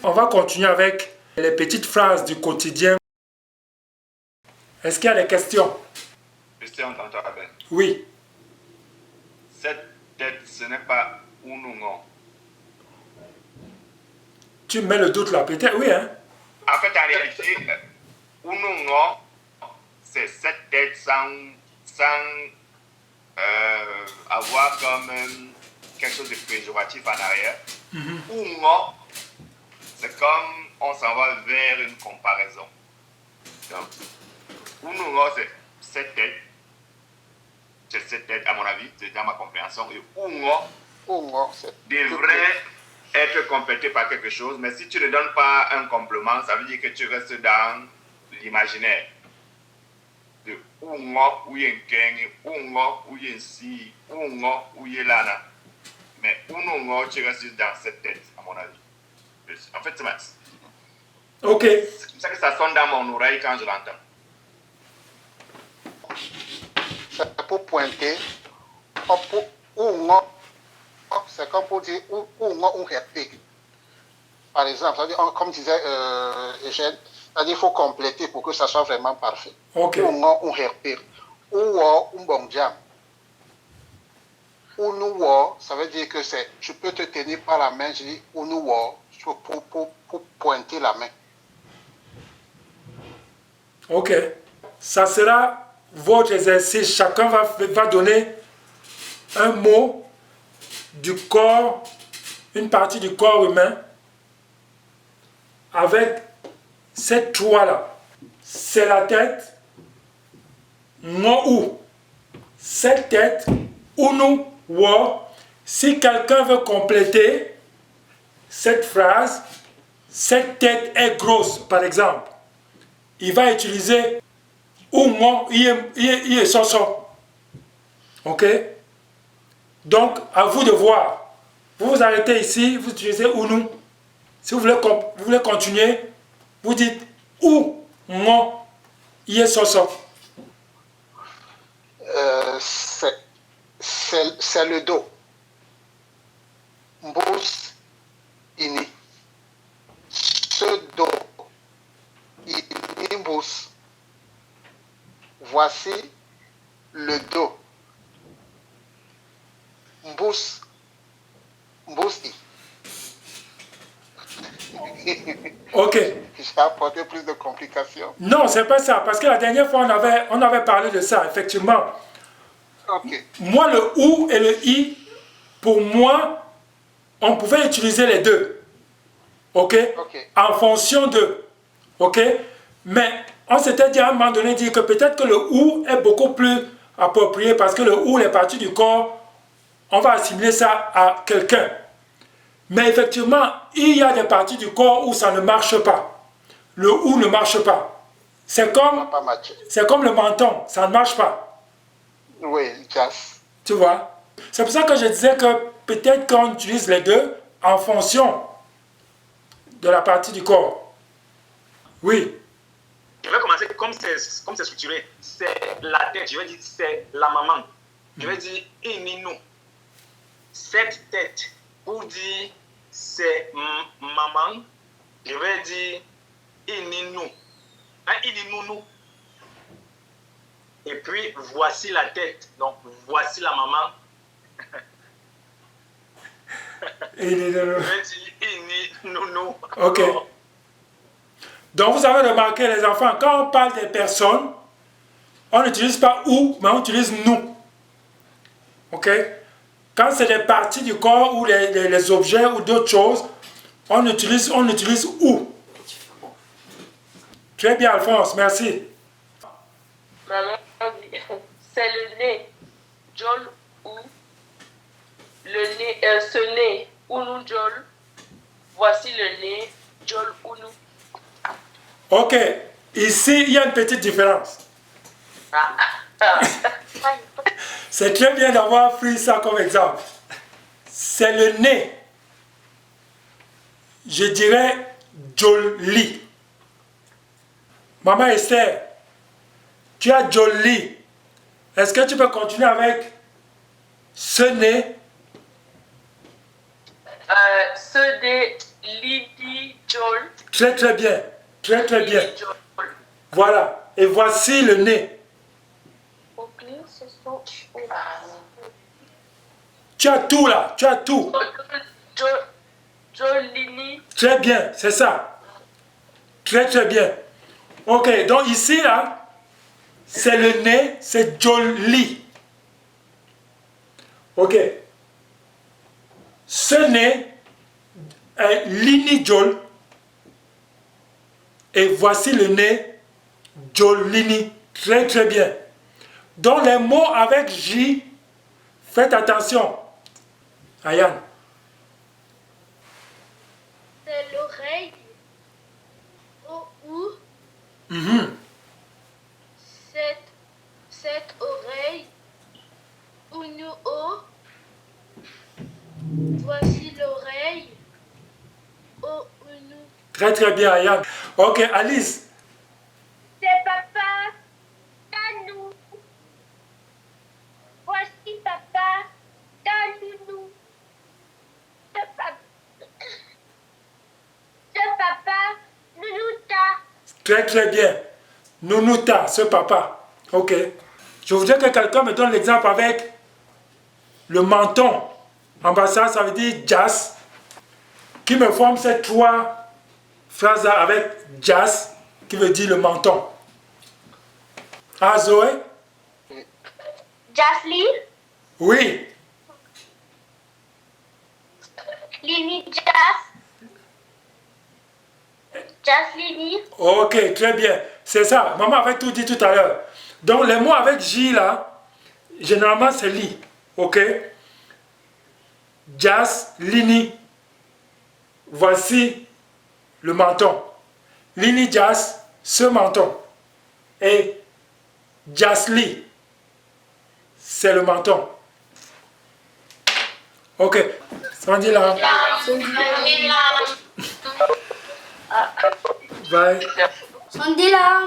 On va continuer avec les petites phrases du quotidien. Est-ce qu'il y a des questions? Question tantôt avec. Oui. Cette tête, ce n'est pas Unungo. Tu mets le doute là, peut-être, oui, hein? En fait, en réalité, Unungo, c'est cette tête sans avoir comme quelque chose de péjoratif en arrière. Ungo, c'est comme on s'en va vers une comparaison. Donc, Unungo, c'est cette tête. C'est cette tête, à mon avis, c'est dans ma compréhension. Et Ungo devrait être complété par quelque chose, mais si tu ne donnes pas un complément, ça veut dire que tu restes dans l'imaginaire. De Ungo, ou Yenkeng, Ungo, ou Yensi, Ungo, ou Yelana. Mais Unungo, tu restes dans cette tête, à mon avis. En fait, c'est Ok. c'est comme ça que ça sonne dans mon oreille quand je l'entends. C'est pour pointer. C'est comme pour dire ou répète. Par exemple, comme disait Eugène, c'est-à-dire qu'il faut compléter pour que ça soit vraiment parfait. Ok. Ou répète. Ou bon jam. Ou ça veut dire que c'est je peux te tenir par la main, je dis ou pour pointer la main. Ok. Ça sera votre exercice. Chacun va donner un mot du corps, une partie du corps humain avec ces trois-là. C'est la tête, ou. Cette tête, unu, wo. Si quelqu'un veut compléter cette phrase, cette tête est grosse, par exemple, il va utiliser Ungo, ie soso. Ok? Donc, à vous de voir. Vous vous arrêtez ici, vous utilisez Unu. Si vous voulez continuer, vous dites Ungo, ie soso. C'est le dos. Mbous ini. Ce dos. Ini mbous. Voici le dos. Mbous. Mbousi. Ok. J'ai apporté plus de complications. Non, c'est pas ça. Parce que la dernière fois, on avait parlé de ça, effectivement. Ok. Moi, le ou et le i, pour moi, on pouvait utiliser les deux. Ok? Ok. En fonction de. Ok? Mais on s'était dit à un moment donné que peut-être que le ou est beaucoup plus approprié parce que le ou, les parties du corps, on va assimiler ça à quelqu'un. Mais effectivement, il y a des parties du corps où ça ne marche pas. Le ou ne marche pas. C'est comme le menton, ça ne marche pas. Oui, jazz. Tu vois? C'est pour ça que je disais que peut-être qu'on utilise les deux en fonction de la partie du corps. Oui. Je vais commencer comme c'est structuré. C'est la tête, je vais dire c'est la maman. Je vais dire ininu. Cette tête, pour dire c'est maman, je vais dire ininu. Ininunu. Et puis voici la tête. Donc voici la maman. Je vais dire ininunu. Ok. Donc vous avez remarqué les enfants, quand on parle des personnes, on n'utilise pas ou, mais on utilise nous. Ok? Quand c'est des parties du corps ou les objets ou d'autres choses, on utilise ou. Très bien, Alphonse, merci. Maman dit, c'est le nez, Jol ou. Le nez, ce nez, Unu Jol. Voici le nez, Jol Unu. Ok, ici, il y a une petite différence. C'est très bien d'avoir pris ça comme exemple. C'est le nez. Je dirais joli. Maman Esther, tu as joli. Est-ce que tu peux continuer avec ce nez? Ce des Lidi Jol. Très très bien. Très très bien. Lidi Jol. Voilà. Et voici le nez. Ok, ce sont. Tu as tout là. Tu as tout. Jolini. Très bien. C'est ça. Très très bien. Ok. Donc ici là, c'est le nez. C'est joli. Ok. Ce nez est Lini Jol. Et voici le nez Jolini. Très très bien. Donc les mots avec J, faites attention. Ayane. C'est l'oreille. Ou cette oreille. Unu o. Voici l'oreille. O unu. Très très bien, Ayane. Ok, Alice. C'est papa. Tanou. Voici papa. Tanou. Ce papa. Nounouta. Très très bien. Nounouta, ce papa. Ok. Je voudrais que quelqu'un me donne l'exemple avec le menton. En bas ça veut dire jazz. Qui me forme ces trois phrases avec jazz, qui veut dire le menton. Ah, Zoé? Jasly. Oui. Lini Jas. Jaslini. Ok, très bien. C'est ça. Maman avait tout dit tout à l'heure. Donc les mots avec J là, généralement c'est li. Ok? Jazz, Lini. Voici le menton. Lini Jazz, ce menton. Et Jasly, c'est le menton. Ok. Sandy là. Bye. Sondila.